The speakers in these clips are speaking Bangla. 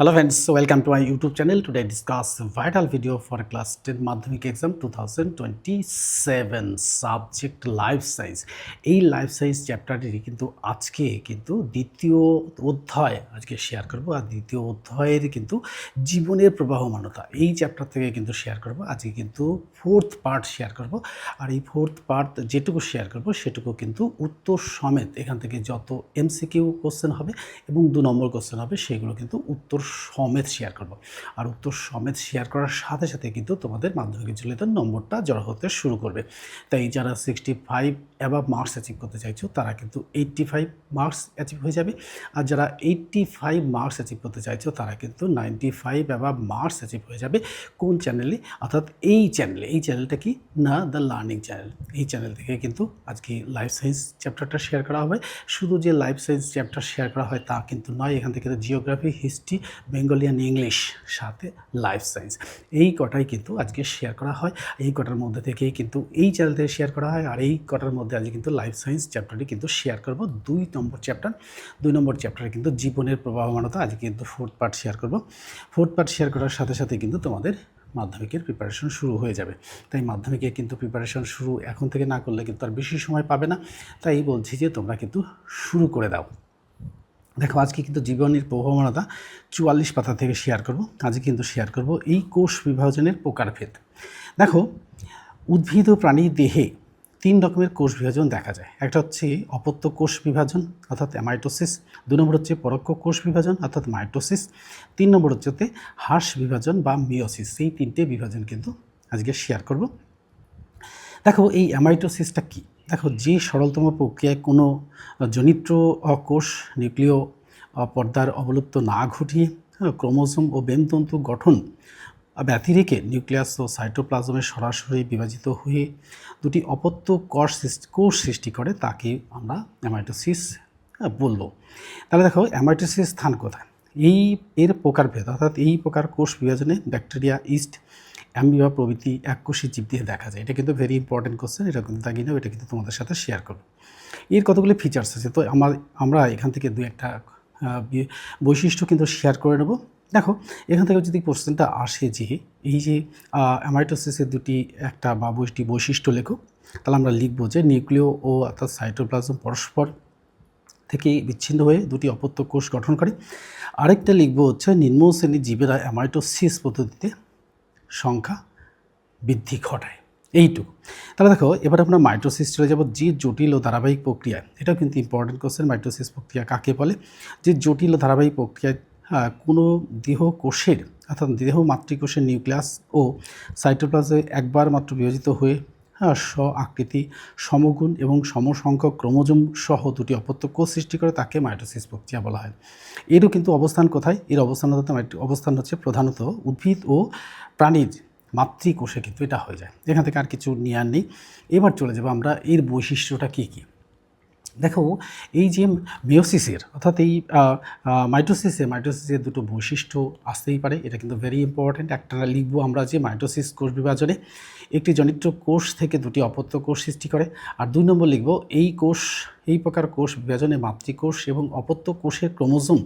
Hello friends, welcome to my YouTube channel. Today I discuss a vital video for class 10 Madhyamik exam 2027 subject life science. এই লাইফ সায়েন্স চ্যাপ্টারটি কিন্তু আজকে কিন্তু দ্বিতীয় অধ্যায় আজকে শেয়ার করব। আর দ্বিতীয় অধ্যায়ের কিন্তু জীবনের প্রবাহমানতা এই চ্যাপ্টার থেকে কিন্তু শেয়ার করব। আজকে কিন্তু ফোর্থ পার্ট শেয়ার করব। আর এই ফোর্থ পার্ট যেটুকু শেয়ার করব সেটুকু কিন্তু উত্তর সমেত এখান থেকে যত এমসিকিউ কোশ্চেন হবে এবং 2 নম্বর কোশ্চেন হবে সেগুলো কিন্তু উত্তর সমেত শেয়ার করব। আর উত্তর সমেত শেয়ার করার সাথে সাথে কিন্তু তোমাদের মাধ্যমিক জুলিতের নম্বরটা জড়ো হতে শুরু করবে। তাই যারা 65 অ্যাবাভ মার্কস অ্যাচিভ করতে চাইছো তারা কিন্তু 85 মার্কস অ্যাচিভ হয়ে যাবে। আর যারা 85 মার্কস অ্যাচিভ করতে চাইছো তারা কিন্তু 95 অ্যাবাভ মার্কস অ্যাচিভ হয়ে যাবে। কোন চ্যানেলে? অর্থাৎ এই চ্যানেলটা কি না, দ্য লার্নিং চ্যানেল। এই চ্যানেল থেকে কিন্তু আজকে লাইফ সায়েন্স চ্যাপ্টারটা শেয়ার করা হবে। শুধু যে লাইফ সায়েন্স চ্যাপ্টার শেয়ার করা হয় তা কিন্তু নয়, এখান থেকে জিওগ্রাফি, হিস্ট্রি, বেঙ্গলিয়ান, ইংলিশ, সাথে লাইফ সায়েন্স এই কটাই কিন্তু আজকে শেয়ার করা হয়। এই কটার মধ্যে থেকেই কিন্তু এই চ্যানেল থেকে শেয়ার করা হয়। আর এই কটার মধ্যে আজকে কিন্তু লাইফ সায়েন্স চ্যাপ্টারটি কিন্তু শেয়ার করব। 2 নম্বর চ্যাপ্টারে কিন্তু জীবনের প্রবাহমানতা আজকে কিন্তু ফোর্থ পার্ট শেয়ার করব। ফোর্থ পার্ট শেয়ার করার সাথে সাথে কিন্তু তোমাদের মাধ্যমিকের প্রিপারেশন শুরু হয়ে যাবে। তাই মাধ্যমিকের কিন্তু প্রিপারেশন শুরু এখন থেকে না করলে কিন্তু আর বেশি সময় পাবে না। তাই বলছি যে তোমরা কিন্তু শুরু করে দাও। দেখো আজকে কিন্তু জীবনের প্রবাহমানতা 44 পাতা থেকে শেয়ার করব। আজকে কিন্তু শেয়ার করব এই কোষ বিভাজনের প্রকারভেদ। দেখো উদ্ভিদ ও প্রাণীর দেহে 3 রকমের কোষ বিভাজন দেখা যায়। একটা হচ্ছে অপত্য কোষ বিভাজন অর্থাৎ অ্যামাইটোসিস, 2 নম্বর হচ্ছে পরোক্ষ কোষ বিভাজন অর্থাৎ মাইটোসিস, 3 নম্বর হচ্ছে হ্রাস বিভাজন বা মিওসিস। এই 3টে বিভাজন কিন্তু আজকে শেয়ার করব। দেখো এই অ্যামাইটোসিসটা কী? দেখো যে সরলতম প্রক্রিয়ায় কোনো জনিত্র কোষ নিউক্লিয় পর্দার অবলুপ্ত না ঘটিয়ে ক্রোমোজোম ও বেমতন্তু গঠন ব্যতি রেখে নিউক্লিয়াস ও সাইটোপ্লাজমে সরাসরি বিভাজিত হয়ে দুটি অপত্য কোষ সৃষ্টি করে তাকে আমরা অ্যামাইটোসিস বলবো। তাহলে দেখো অ্যামাইটোসিস স্থান কোথায়? এর প্রকারভেদ অর্থাৎ এই প্রকার কোষ বিভাজনে ব্যাকটেরিয়া, ইস্ট, অ্যামিবা প্রভৃতি এককোষী জীব দিয়ে দেখা যায়। এটা কিন্তু ভেরি ইম্পর্টেন্ট কোশ্চেন, এটা কিন্তু দাগিয়ে নাও, এটা কিন্তু তোমাদের সাথে শেয়ার করব। এর কতগুলি ফিচার্স আছে, তো আমরা এখান থেকে 2-1টা বৈশিষ্ট্য কিন্তু শেয়ার করে নেব। দেখো এখান থেকে যদি কোশ্চেনটা আসে যে এই যে অ্যামাইটোসিসের একটা বা 2টি বৈশিষ্ট্য লেখো, তাহলে আমরা লিখব যে নিউক্লিয় ও অর্থাৎ সাইটোপ্লাজম পরস্পর থেকে বিচ্ছিন্ন হয়ে 2টি অপত্য কোষ গঠন করে। আরেকটা লিখব হচ্ছে নিম্ন শ্রেণীর জীবেরা অ্যামাইটোসিস পদ্ধতিতে সংখ্যা বৃদ্ধি ঘটায়। এইটুকু। তাহলে দেখো এবার আমরা মাইটোসিস চলে যাব। যে জটিল ও ধারাবাহিক প্রক্রিয়া, এটাও কিন্তু ইম্পর্টেন্ট কোশ্চেন। মাইটোসিস প্রক্রিয়া কাকে বলে? যে জটিল ও ধারাবাহিক প্রক্রিয়ায় কোনো দেহ কোষের অর্থাৎ দেহ মাতৃকোষের নিউক্লিয়াস ও সাইটোপ্লাজমে একবার মাত্র বিভাজিত হয়ে স্ব আকৃতি, সমগুণ এবং সমসংখ্যক ক্রোমোজোম সহ 2টি অপত্য কোষ সৃষ্টি করে তাকে মাইটোসিস প্রক্রিয়া বলা হয়। এরও কিন্তু অবস্থান কোথায়? এর অবস্থান হচ্ছে প্রধানত উদ্ভিদ ও প্রাণীর মাতৃকোষে কিন্তু এটা হয়ে যায়। এখান থেকে আর কিছু নেওয়ার নেই। এবার চলে যাব আমরা এর বৈশিষ্ট্যটা কী কী। দেখো এই যে মিওসিসের অর্থাৎ এই মাইটোসিসের 2টো বৈশিষ্ট্য আসতেই পারে। এটা কিন্তু ভেরি ইম্পর্ট্যান্ট। একটা লিখব আমরা যে মাইটোসিস কোষ বিভাজনে একটি জনিত্র কোষ থেকে 2টি অপত্য কোষ সৃষ্টি করে। আর 2 নম্বর লিখব এই প্রকার কোষ বিভাজনে মাতৃকোষ এবং অপত্য কোষের ক্রোমোজোম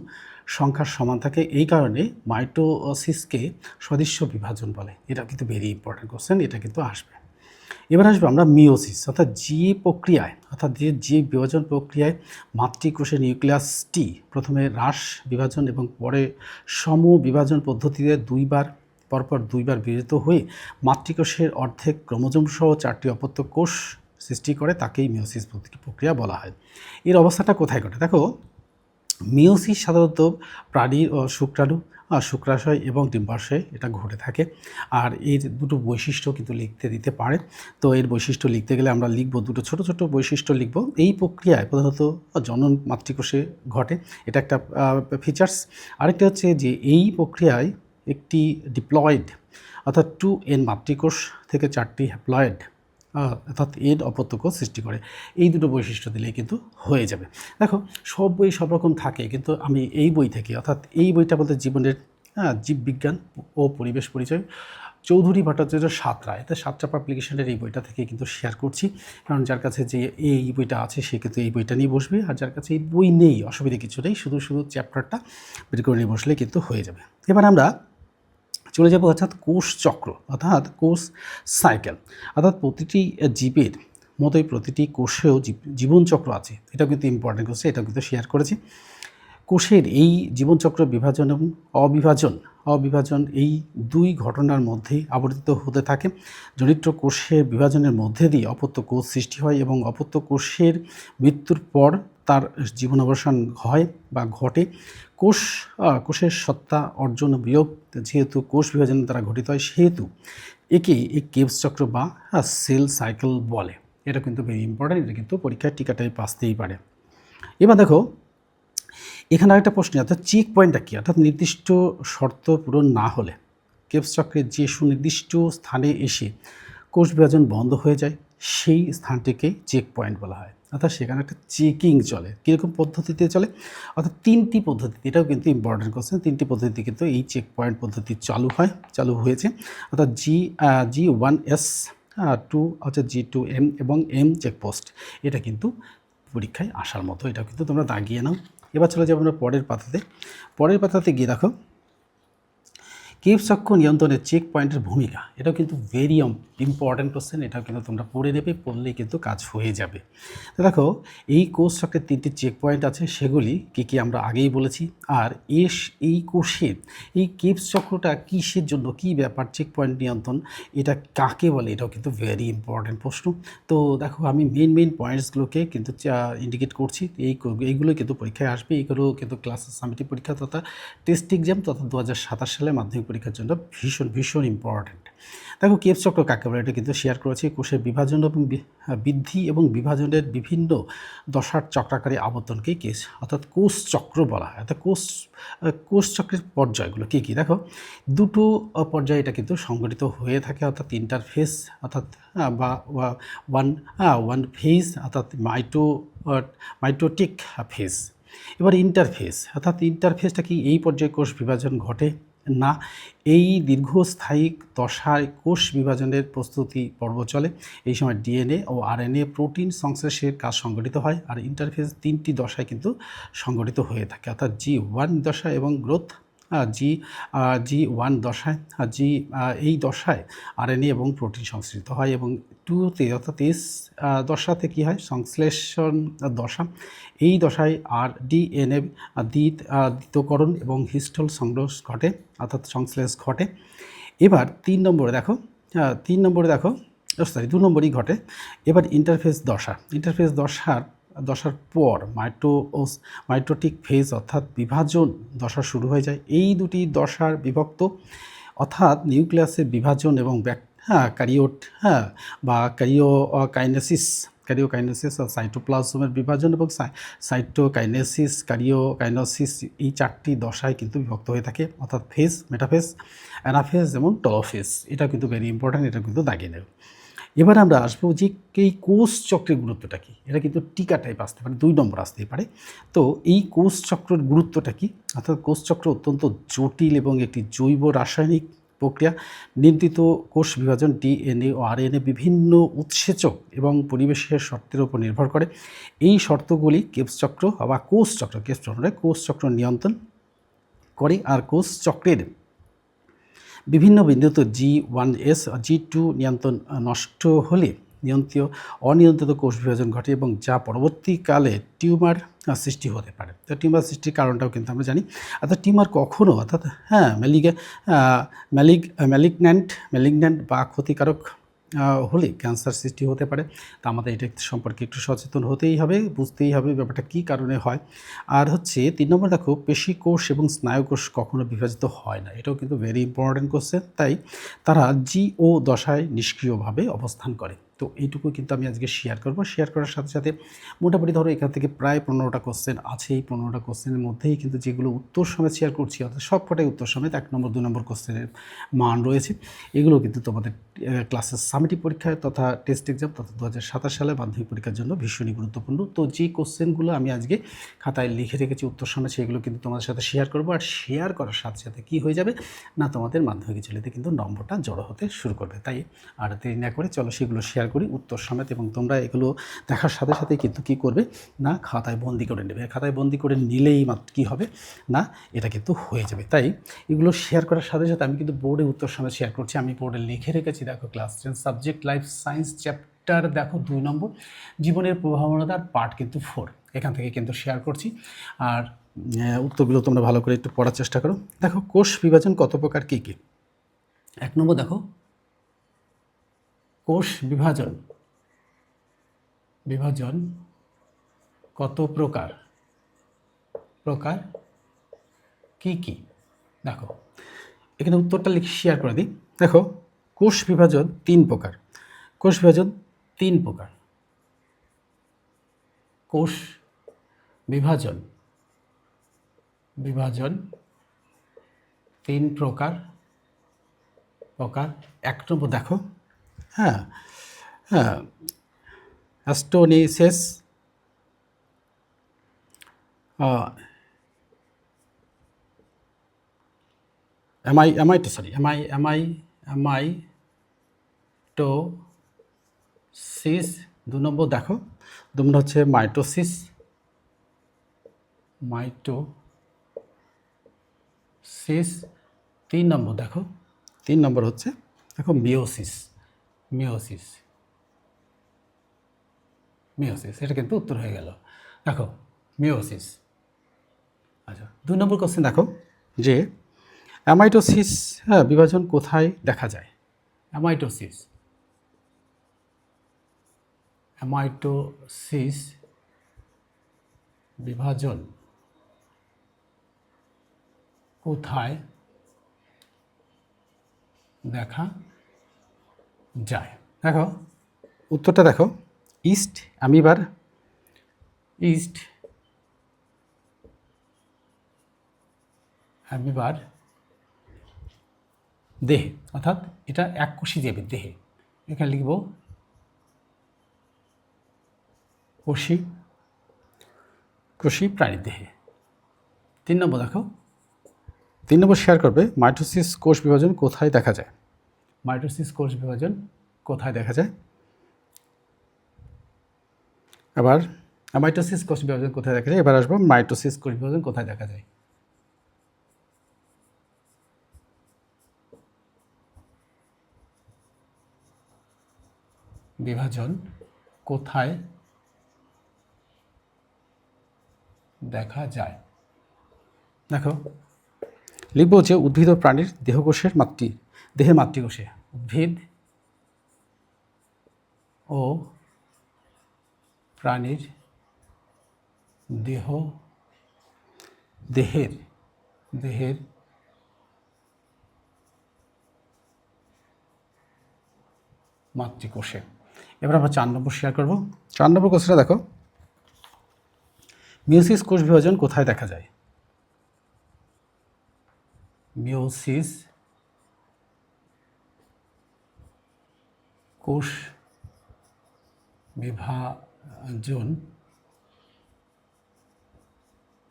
সংখ্যার সমান থাকে। এই কারণে মাইটোসিসকে সদৃশ্য বিভাজন বলে। এটা কিন্তু ভেরি ইম্পর্ট্যান্ট কোশ্চেন, এটা কিন্তু আসবে। এবার আসবে আমরা মিওসিস অর্থাৎ যে বিভাজন প্রক্রিয়ায় মাতৃকোষের নিউক্লিয়াসটি প্রথমে হ্রাস বিভাজন এবং পরে সম বিভাজন পদ্ধতিতে পরপর দুইবার বিভাজিত হয়ে মাতৃকোষের অর্ধেক ক্রোমোজোম সহ 4টি অপত্য কোষ সৃষ্টি করে তাকেই মিওসিস প্রক্রিয়া বলা হয়। এর অবস্থাটা কোথায় ঘটে? দেখো মিওসিস সাধারণত প্রাণীর ও শুক্রাশয় এবং ডিম্বাশয়ে এটা ঘটে থাকে। আর এর 2টো বৈশিষ্ট্য কিন্তু লিখতে দিতে পারে। তো এর বৈশিষ্ট্য লিখতে গেলে আমরা লিখব 2টো ছোট ছোট বৈশিষ্ট্য লিখব। এই প্রক্রিয়ায় প্রধানত জনন মাতৃকোষে ঘটে, এটা একটা ফিচার্স। আরেকটা হচ্ছে যে এই প্রক্রিয়ায় একটি ডিপ্লয়েড অর্থাৎ 2n মাতৃকোষ থেকে 4টি হ্যাপ্লয়েড অর্থাৎ এর অপত্য কোষ সৃষ্টি করে। এই 2টো বৈশিষ্ট্য দিলেই কিন্তু হয়ে যাবে। দেখো সব বই সব রকম থাকে, কিন্তু আমি এই বই থেকে অর্থাৎ এই বইটা বলতে জীবনের জীববিজ্ঞান ও পরিবেশ পরিচয় চৌধুরী ভট্টাচার্যের সাতরা, এতে সাতটা পাবলিকেশনের এই বইটা থেকে কিন্তু শেয়ার করছি, কারণ যার কাছে যে এই বইটা আছে সে কিন্তু এই বইটা নিয়ে বসবে, আর যার কাছে এই বই নেই অসুবিধা কিছু নেই, শুধু চ্যাপ্টারটা বের করে নিয়ে বসলে কিন্তু হয়ে যাবে। এবার আমরা চলে যাব অর্থাৎ কোষ চক্র অর্থাৎ কোষ সাইকেল, অর্থাৎ প্রতিটি জীবের মতোই প্রতিটি কোষেও জীবনচক্র আছে। এটাও কিন্তু ইম্পর্টেন্ট কোর্সে, এটাও কিন্তু শেয়ার করেছি। কোষের এই জীবনচক্র বিভাজন এবং অবিভাজন এই দুই ঘটনার মধ্যে আবর্তিত হতে থাকে। জনিত্র কোষের বিভাজনের মধ্যে দিয়ে অপত্য কোষ সৃষ্টি হয় এবং অপত্য কোষের মৃত্যুর পর তার জীবনাবসান হয় বা ঘটে। কোষের সত্তা অর্জন বিয়োগ যেহেতু কোষ বিভাজনের দ্বারা ঘটিত হয়, সেহেতু একে এই কেবস চক্র বা সেল সাইকেল বলে। এটা কিন্তু ভেরি ইম্পর্টেন্ট, এটা কিন্তু পরীক্ষায় টিকা টাইপ আসতেই পারে। এবার দেখো এখানে আরেকটা প্রশ্ন, অর্থাৎ চেক পয়েন্টটা কী, অর্থাৎ নির্দিষ্ট শর্ত পূরণ না হলে কেবস চক্রের যে সুনির্দিষ্ট স্থানে এসে কোষ বিভাজন বন্ধ হয়ে যায় সেই স্থানটিকে চেক পয়েন্ট বলা হয়। অর্থাৎ সেখানে একটা চেকিং চলে। কীরকম পদ্ধতিতে চলে, অর্থাৎ তিনটি পদ্ধতি, এটাও কিন্তু ইম্পর্টেন্ট কোশ্চেন। তিনটি পদ্ধতি কিন্তু এই চেক পয়েন্ট পদ্ধতি চালু হয়েছে, অর্থাৎ G1S 2 হচ্ছে G2M এবং M চেকপোস্ট। এটা কিন্তু পরীক্ষায় আসার মতো, এটা কিন্তু তোমরা দাগিয়ে নাও। এবার চলে যাবো আমরা পরের পাতাতে গিয়ে দেখো কেবস চক্র নিয়ন্ত্রণের চেক পয়েন্টের ভূমিকা। এটাও কিন্তু ভেরি ইম্পর্ট্যান্ট কোশ্চেন, এটাও কিন্তু তোমরা পড়ে নেবে, পড়লেই কিন্তু কাজ হয়ে যাবে। তো দেখো এই কোষ চক্রের তিনটি চেক পয়েন্ট আছে, সেগুলি কী আমরা আগেই বলেছি। আর এই কোষের এই কেবস চক্রটা কিসের জন্য, কী ব্যাপার, চেক পয়েন্ট নিয়ন্ত্রণ এটা কাকে বলে, এটাও কিন্তু ভেরি ইম্পর্ট্যান্ট প্রশ্ন। তো দেখো আমি মেইন পয়েন্টসগুলোকে কিন্তু ইন্ডিকেট করছি, এইগুলো কিন্তু পরীক্ষায় আসবে। এইগুলো কিন্তু ক্লাস সামিটিভ পরীক্ষা তথা টেস্ট এক্সাম তথা 2027 সালে মাধ্যমিক পরীক্ষার জন্য ভীষণ ইম্পর্ট্যান্ট। দেখো কেবস চক্র কাকে বলে, এটা কিন্তু শেয়ার করেছি। কোষের বিভাজন এবং বৃদ্ধি এবং বিভাজনের বিভিন্ন দশার চক্রাকারে আবর্তনকেই অর্থাৎ কোষ চক্র বলা হয়। অর্থাৎ কোষ চক্রের পর্যায়গুলো কী কী, দেখো দুটো পর্যায়ে এটা কিন্তু সংগঠিত হয়ে থাকে, অর্থাৎ ইন্টারফেস অর্থাৎ বা ওয়ান ফেজ অর্থাৎ মাইটোটিক ফেজ। এবার ইন্টারফেসটা কি, এই পর্যায়ে কোষ বিভাজন ঘটে না, এই দীর্ঘস্থায়ী দশায় কোষ বিভাজনের প্রস্তুতি পর্ব চলে। এই সময় ডিএনএ ও আরএনএ প্রোটিন সংশ্লেষের কাজ সংগঠিত হয়। আর ইন্টারফেস তিনটি দশায় কিন্তু সংগঠিত হয়ে থাকে, অর্থাৎ G1 দশা এবং গ্রোথ, G1 দশায় এই দশায় আরএনএ এবং প্রোটিন সংশ্লেষিত হয়, এবং 2তে অর্থাৎ এস দশাতে কী হয়, সংশ্লেষণ দশা। এই দশায় আর ডিএনএ দ্বিতীয়করণ এবং হিস্টোল সংশ্লেষ ঘটে, অর্থাৎ সংশ্লেষ ঘটে। এবার 2 নম্বরে দেখো দু নম্বরই ঘটে। এবার ইন্টারফেস দশার পর মাইটোটিক ফেজ অর্থাৎ বিভাজন দশা শুরু হয়ে যায়। এই দুটি দশার বিভক্ত, অর্থাৎ নিউক্লিয়াসের বিভাজন এবং ক্যারিওকাইনেসিস সাইটোপ্লাজমের বিভাজন এবং ক্যারিওকাইনেসিস এই চারটি দশায় কিন্তু বিভক্ত হয়ে থাকে, অর্থাৎ ফেজ, মেটাফেজ, অ্যানাফেজ এবং টেলোফেজ। এটা কিন্তু ভেরি ইম্পর্ট্যান্ট, এটা কিন্তু দাগিয়ে নেব। এবার আমরা আসবো যে এই কোষ চক্রের গুরুত্বটা কী, এটা কিন্তু টিকা টাইপ আসতে পারে, 2 নম্বর আসতেই পারে। তো এই কোষ চক্রের গুরুত্বটা কী, অর্থাৎ কোষ চক্র অত্যন্ত জটিল এবং একটি জৈব রাসায়নিক প্রক্রিয়া। নিয়ন্ত্রিত কোষ বিভাজন ডিএনএ ও আরএনএ বিভিন্ন উৎসেচক এবং পরিবেশের শর্তের উপর নির্ভর করে। এই শর্তগুলি কেবস চক্র বা কোষ চক্র নিয়ন্ত্রণ করে। আর কোষ চক্রের বিভিন্ন বিন্দুতে G1S G2 নিয়ন্ত্রণ নষ্ট হলে অনিয়ন্ত্রিত কোষ বিভাজন ঘটে এবং যা পরবর্তীকালে টিউমার সৃষ্টি হতে পারে। তো টিউমার সৃষ্টির কারণটাও কিন্তু আমরা জানি। অর্থাৎ টিউমার কখনও অর্থাৎ ম্যালিগন্যান্ট বা ক্ষতিকারক হলে ক্যান্সার সৃষ্টি হতে পারে। তা আমাদের এটা সম্পর্কে একটু সচেতন হতেই হবে, বুঝতেই হবে ব্যাপারটা কী কারণে হয়। আর হচ্ছে 3 নম্বর দেখো পেশি কোষ এবং স্নায়ু কোষ কখনো বিভাজিত হয় না, এটাও কিন্তু ভেরি ইম্পর্ট্যান্ট কোশ্চেন। তাই তারা GO দশায় নিষ্ক্রিয়ভাবে অবস্থান করে। তো এইটুকু কিন্তু আমি আজকে শেয়ার করব। শেয়ার করার সাথে সাথে মোটামুটি ধরো এখান থেকে প্রায় 15টা কোশ্চেন আছে। এই 15টা কোশ্চেনের মধ্যেই কিন্তু যেগুলো উত্তর সমেত শেয়ার করছি, অর্থাৎ সবকটাই উত্তর সমেত, 1 নম্বর 2 নম্বর কোশ্চেনের মান রয়েছে। এগুলো কিন্তু তোমাদের ক্লাসের সামেটিভ পরীক্ষায় তথা টেস্ট এক্সাম তথা 2027 সালে মাধ্যমিক পরীক্ষার জন্য ভীষণই গুরুত্বপূর্ণ। তো যে কোশ্চেনগুলো আমি আজকে খাতায় লিখে রেখেছি উত্তর সমেত, সেগুলো কিন্তু তোমাদের সাথে শেয়ার করব। আর শেয়ার করার সাথে সাথে কী হয়ে যাবে না, তোমাদের মাধ্যমিক ছেলেতে কিন্তু নম্বরটা জড়ো হতে শুরু করবে। তাই আর দেরি না করে চলো সেগুলো শেয়ার করি উত্তর সমেত, এবং তোমরা এগুলো দেখার সাথে সাথে কিন্তু কী করবে না, খাতায় বন্দি করে নেবে। খাতায় বন্দি করে নিলেই মাত্র কী হবে না, এটা কিন্তু হয়ে যাবে। তাই এগুলো শেয়ার করার সাথে সাথে আমি কিন্তু বোর্ডে উত্তর সমেত শেয়ার করছি। আমি বোর্ডে লিখে রেখেছি, দেখো class 10 subject life science chapter দেখো 2 নম্বর জীবনের প্রভাবনাতার পার্ট কিন্তু 4, এখান থেকে কিন্তু শেয়ার করছি। আর উত্তরগুলো তোমরা ভালো করে একটু পড়ার চেষ্টা করো। দেখো কোষ বিভাজন কত প্রকার, কী কী? 1 নম্বর দেখো কোষ বিভাজন কত প্রকার, কী কী? দেখো এখানে উত্তরটা লিখে শেয়ার করে দিই। দেখো কোষ বিভাজন 3 প্রকার। কোষ বিভাজন 3 প্রকার। কোষ বিভাজন 3 প্রকার। 1 নম্বর দেখো, হ্যাঁ অ্যাস্টোনিসেস, অ্যামাইটোসিস। 2 নম্বর দেখো, 2 নম্বর হচ্ছে মাইটোসিস। 3 নম্বর দেখো, 3 নম্বর হচ্ছে দেখো মিওসিস। এটা কিন্তু উত্তর হয়ে গেল। দেখো মিওসিস। আচ্ছা 2 নম্বর কোশ্চেন দেখো যে অ্যামাইটোসিস বিভাজন কোথায় দেখা যায়? অ্যামাইটোসিস বিভাজন কোথায় দেখা যায়? দেখো উত্তরটা দেখো, ইস্ট অ্যামিবার দেহে, অর্থাৎ এটা এককোষী জীবের দেহে। এখানে লিখব কোষী প্রাণীর দেহে। 3 নম্বর দেখো, 3 নম্বর শেয়ার করবে মাইটোসিস কোষ বিভাজন কোথায় দেখা যায়? আবার মাইটোসিস কোষ বিভাজন কোথায় দেখা যায়? এবার আসবো মাইটোসিস কোষ বিভাজন কোথায় দেখা যায়। বিভাজন কোথায় দেখা যায়? দেখো লিখব যে উদ্ভিদ ও প্রাণীর দেহের মাতৃকোষে। উদ্ভিদ ও প্রাণীর দেহের মাতৃকোষে। এবার আমরা 4 নম্বর শেয়ার করব। 4 নম্বর কোশ্চেনটা দেখো, মিওসিস কোষ বিভাজন কোথায় দেখা যায়? মিওসিস কোষ বিভাজন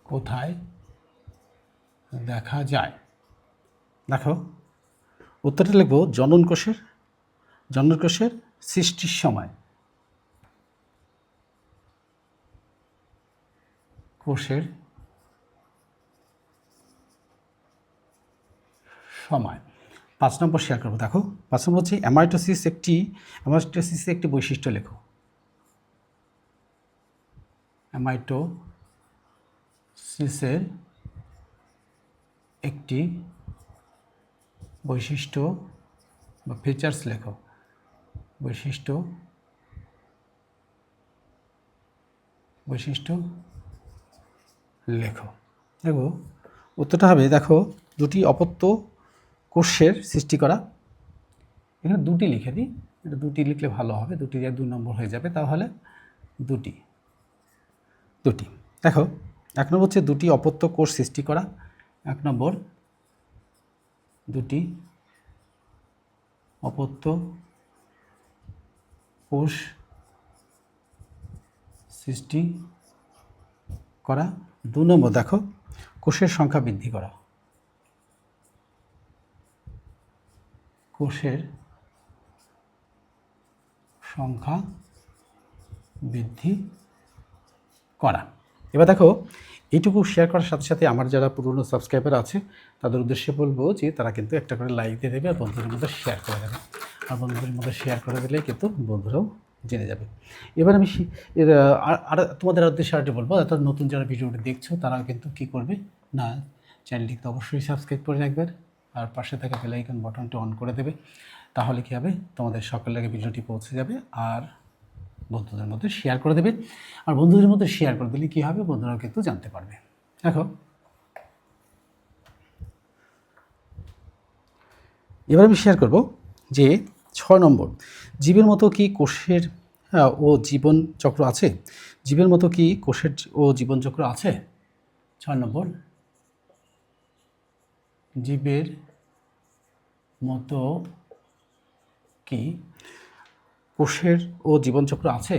কোথায় দেখা যায়? দেখো উত্তরটা লিখব জনন কোষের সৃষ্টির সময়। কোষের সময়। 5 নম্বর শেয়ার করবো। দেখো 5 নম্বর হচ্ছে অ্যামাইটোসিসের একটি বৈশিষ্ট্য লেখো। অ্যামাইটোসিসের একটি বৈশিষ্ট্য বা ফিচার্স লেখো। বৈশিষ্ট্য লেখো। দেখো উত্তরটা হবে, দেখো দুটি অপত্য কোষের সৃষ্টি করা। এখানে দুটি লিখে দিই, এটা দুটি লিখলে ভালো হবে, দুটি দিয়ে 2 নম্বর হয়ে যাবে, তাহলে দুটি। দেখো 1 নম্বর হচ্ছে দুটি অপত্য কোষ সৃষ্টি করা। 1 নম্বর দুটি অপত্য কোষ সৃষ্টি করা। 2 নম্বর দেখো কোষের সংখ্যা বৃদ্ধি করা। কোষের সংখ্যা বৃদ্ধি করা। এবার দেখো এইটুকু শেয়ার করার সাথে সাথে আমার যারা পুরনো সাবস্ক্রাইবার আছে তাদের উদ্দেশ্যে বলবো যে তারা কিন্তু একটা করে লাইক দিয়ে দেবে আর বন্ধুদের মধ্যে শেয়ার করে দেবে। আর বন্ধুদের মধ্যে শেয়ার করে দিলে কিন্তু বন্ধুরাও জেনে যাবে। এবার আমি আর তোমাদের উদ্দেশ্যে আরেকটা বলবো, অর্থাৎ নতুন যারা ভিডিওটি দেখছো তারা কিন্তু কী করবে না, চ্যানেলটিকে অবশ্যই সাবস্ক্রাইব করে রাখবে আর পাশে থাকা বেল আইকন বাটনটি অন করে দেবে। তাহলে কী হবে, তোমাদের সকলের আগে ভিডিওটি পৌঁছে যাবে আর বন্ধুদের মধ্যে শেয়ার করে দেবে। আর বন্ধুদের মধ্যে শেয়ার করে দিলে কী হবে, বন্ধুরাও কিন্তু জানতে পারবে। দেখো এবার আমি শেয়ার করব যে 6 নম্বর জীবের মতো কি কোষের ও জীবন চক্র আছে? জীবের মতো কি কোষের ও জীবন চক্র আছে? 6 নম্বর জীবের মতো কি কোষের ও জীবনচক্র আছে?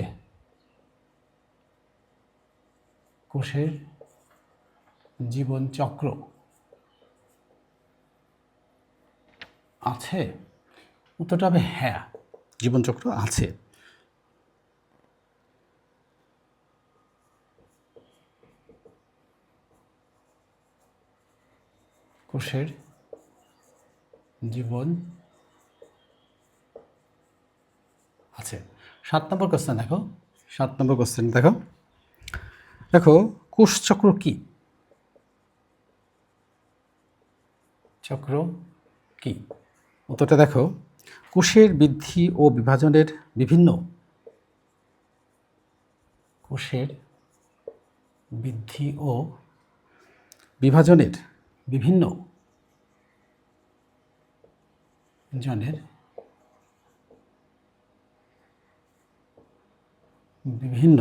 কোষের জীবনচক্র আছে? উত্তরটা হবে হ্যাঁ, জীবনচক্র আছে। কোষের জীবন আছে। 7 নম্বর কোশ্চেন দেখো, 7 নম্বর কোশ্চেন দেখো, কোষচক্র কি? চক্র কি? উত্তরটা দেখো কোষের বৃদ্ধি ও বিভাজনের বিভিন্ন, কোষের বৃদ্ধি ও বিভাজনের বিভিন্ন জনের বিভিন্ন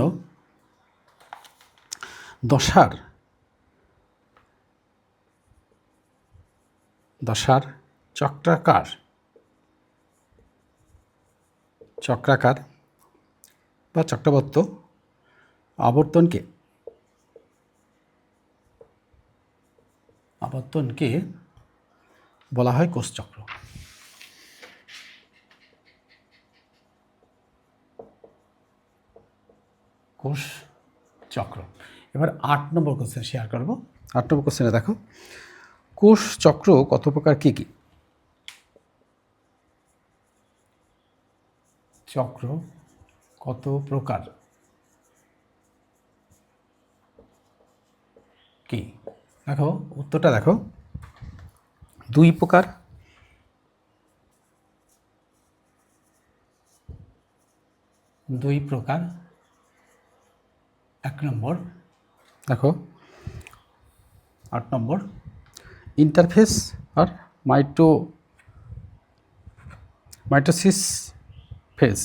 দশার চক্রাকার বা চক্রাবর্ত আবর্তনকে বলা হয় কোষচক্র। কোষচক্র। এবার 8 নম্বর কোশ্চেন শেয়ার করব। 8 নম্বর কোশ্চেনে দেখো কোষচক্র কত প্রকার কি কি? চক্র কত প্রকার কি? দেখো উত্তরটা দেখো 2 প্রকার। 2 প্রকার। 1 নম্বর দেখো 8 নম্বর ইন্টারফেস আর মাইটোসিস ফেজ।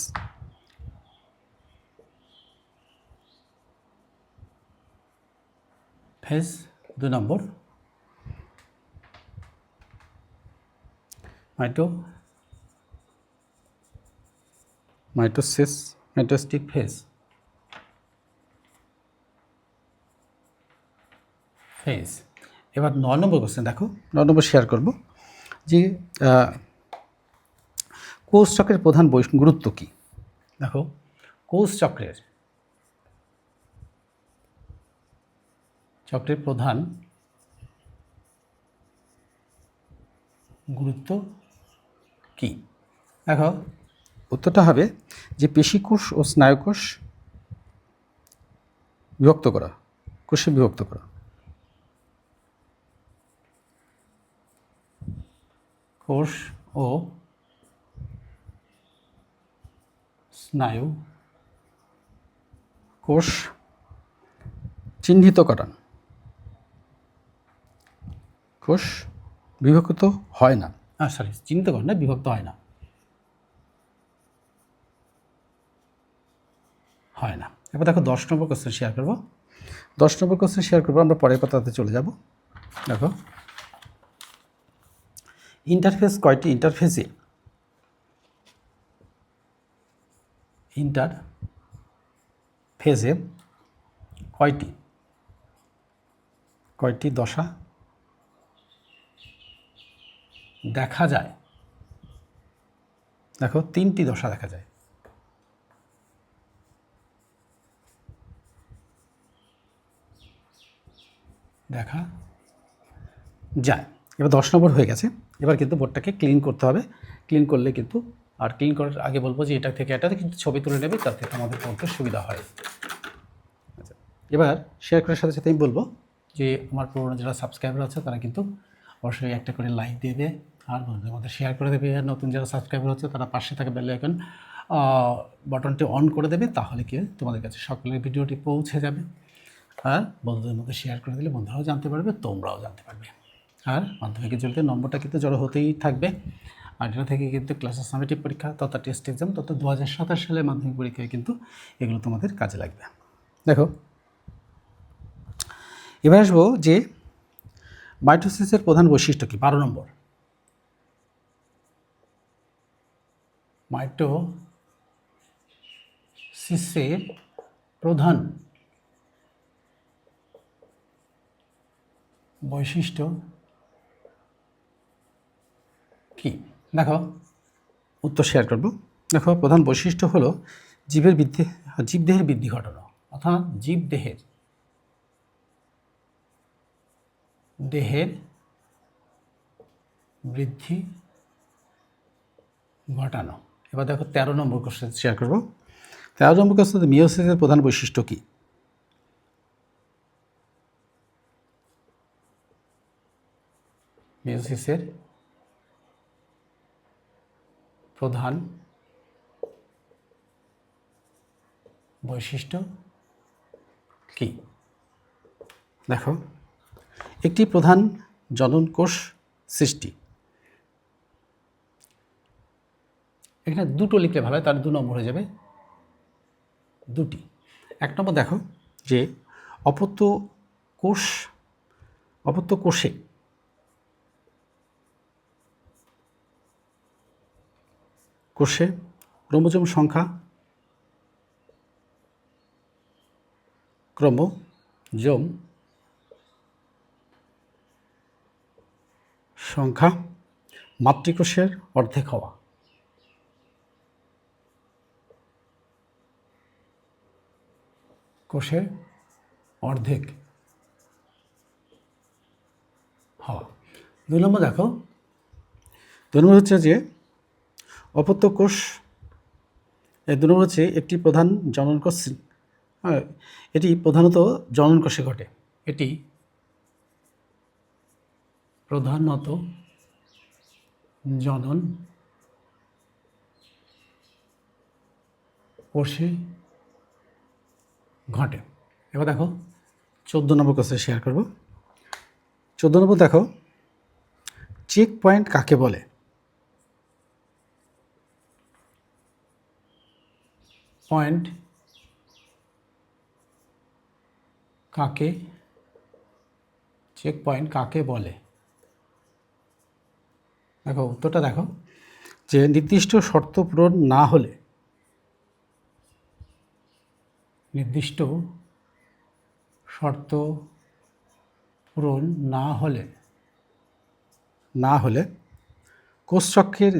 ফেজ 2 নম্বর মাইটোসিস্টিক ফেজ। এবার 9 নম্বর কোশ্চেন দেখো, 9 নম্বর শেয়ার করব যে কোষ চক্রের প্রধান গুরুত্ব কী? দেখো কোষ চক্রের প্রধান গুরুত্ব কী? দেখো উত্তরটা হবে যে পেশিকোষ ও স্নায়ুকোষ কোষে বিভক্ত করা। কোষ ও স্নায়ু কোষ চিহ্নিতকরণ। কোষ বিভক্ত হয় না, চিহ্নিতকরণ না, বিভক্ত হয় না। হয় না। এবার দেখো 10 নম্বর কোশ্চেন শেয়ার করব। 10 নম্বর কোশ্চেন শেয়ার করবো, আমরা পরের পাতাতে চলে যাব। দেখো ইন্টারফেস কয়টি ইন্টারফেসে কয়টি দশা দেখা যায়? দেখো 3টি দশা দেখা যায়। দেখা যায়। এবার 10 নম্বর হয়ে গেছে। এবার কিন্তু বোর্ডটাকে ক্লিন করতে হবে। ক্লিন করলে কিন্তু, আর ক্লিন করার আগে বলবো যে এটা থেকে এটাতে কিন্তু ছবি তুলে নেবে, তাতে আমাদের পড়তে সুবিধা হয়। আচ্ছা, এবার শেয়ার করার সাথে সাথে আমি বলবো যে আমার পুরোনো যারা সাবস্ক্রাইবার আছে তারা কিন্তু অবশ্যই একটা করে লাইক দেবে, আর বন্ধুদের মধ্যে শেয়ার করে দেবে। আর নতুন যারা সাবস্ক্রাইবার হচ্ছে তারা পাশে থাকা বেল আইকন বাটনটি অন করে দেবে, তাহলে কি তোমাদের কাছে সকলের ভিডিওটি পৌঁছে যাবে। আর বন্ধুদের মধ্যে শেয়ার করে দিলে বন্ধুরাও জানতে পারবে, তোমরাও জানতে পারবে। আর মাধ্যমিকের জন্য নম্বরটা কিন্তু জড়ো হতেই থাকবে। আর এটা থেকে কিন্তু ক্লাসের সামেটিভ পরীক্ষা তথা টেস্ট এক্সাম তথা 2027 সালে মাধ্যমিক পরীক্ষায় কিন্তু এগুলো তোমাদের কাজে লাগবে। দেখো এবার আসবো যে মাইটোসিসের প্রধান বৈশিষ্ট্য কি। 12 নম্বর, মাইটোসিসের প্রধান বৈশিষ্ট্য কি? দেখো উত্তর শেয়ার করব। দেখো প্রধান বৈশিষ্ট্য হলো জীবদেহের বৃদ্ধি ঘটানো, অর্থাৎ দেহের বৃদ্ধি ঘটানো। এবার দেখো 13 নম্বর কোশ্চেন শেয়ার করব। 13 নম্বর কোশ্চেন, মিওসিসের প্রধান বৈশিষ্ট্য কি? মিওসিসের প্রধান বৈশিষ্ট্য কি? দেখো একটি প্রধান জনন কোষ সৃষ্টি। এখানে দুটো লিখলে ভালো হয়, তার 2 নম্বর হয়ে যাবে, দুটি। 1 নম্বর দেখো যে অপত্য কোষে ক্রোমোজোম সংখ্যা মাতৃকোষের অর্ধেক হওয়া। কোষের অর্ধেক হওয়া। 2 নম্বর দেখো, 2 নম্বর হচ্ছে যে অপত্য কোষ, 2 নম্বর হচ্ছে একটি প্রধান জনন কোষ। এটি প্রধানত জনন কোষে ঘটে। এটি প্রধানত জনন কোষে ঘটে। এবার দেখো 14 নম্বর কোশ্চেন শেয়ার করব। 14 নম্বর দেখো চেক পয়েন্ট কাকে বলে? পয়েন্ট কাকে, চেক পয়েন্ট কাকে বলে? দেখো উত্তরটা দেখো যে নির্দিষ্ট শর্ত পূরণ না হলে, নির্দিষ্ট শর্ত পূরণ না হলে কোষচক্রের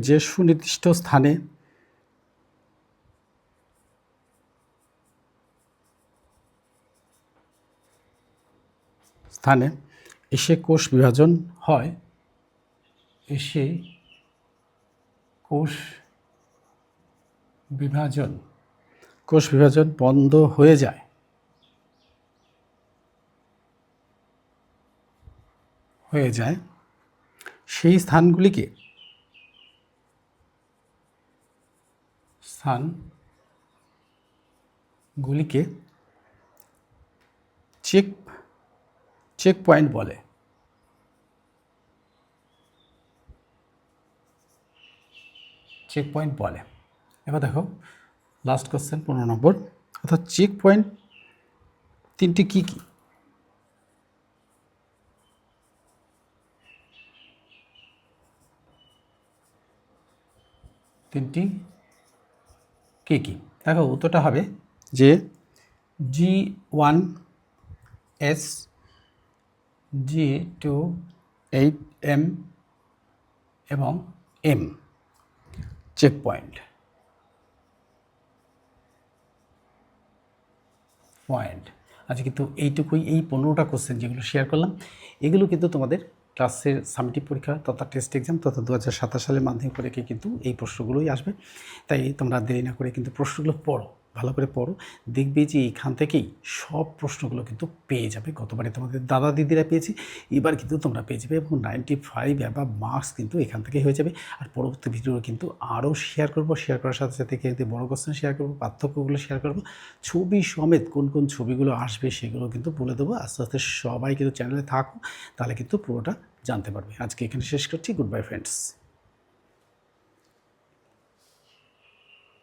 যে সুনির্দিষ্ট স্থানে এসে কোষ বিভাজন হয়, কোষ বিভাজন বন্ধ হয়ে যায়, সেই স্থানগুলিকে চেক পয়েন্ট বলে। চেক পয়েন্ট বলে। এবার দেখো লাস্ট কোশ্চেন 15 নম্বর, অর্থাৎ চেক পয়েন্ট তিনটি কী কী? তিনটি কী কী? দেখো উত্তরটা হবে যে G1S, G28M এবং M চেক পয়েন্ট। আচ্ছা, কিন্তু এইটুকুই, এই 15টা কোশ্চেন যেগুলো শেয়ার করলাম, এগুলো কিন্তু তোমাদের ক্লাসের সামেটিভ পরীক্ষা তথা টেস্ট এক্সাম তথা 2027 সালের মাধ্যমিক পরীক্ষায় কিন্তু এই প্রশ্নগুলোই আসবে। তাই তোমরা দেরি না করে কিন্তু প্রশ্নগুলো পড়ো, ভালো করে পড়ো, দেখবে যে এখান থেকেই সব প্রশ্নগুলো কিন্তু পেয়ে যাবে। গতবারে তোমাদের দাদা দিদিরা পেয়েছে, এবার কিন্তু তোমরা পেয়ে যাবে এবং 95 অ্যাবাভ মার্কস কিন্তু এখান থেকেই হয়ে যাবে। আর পরবর্তী ভিডিও কিন্তু আরও শেয়ার করব, শেয়ার করার সাথে সাথে কিন্তু বড় কোশ্চেন শেয়ার করবো, পার্থক্যগুলো শেয়ার করবো, ছবি সমেত কোন কোন ছবিগুলো আসবে সেগুলো কিন্তু বলে দেবো। আস্তে আস্তে সবাই কিন্তু চ্যানেলে থাকো, তাহলে কিন্তু পুরোটা জানতে পারবে। আজকে এখানে শেষ করছি। Good bye friends.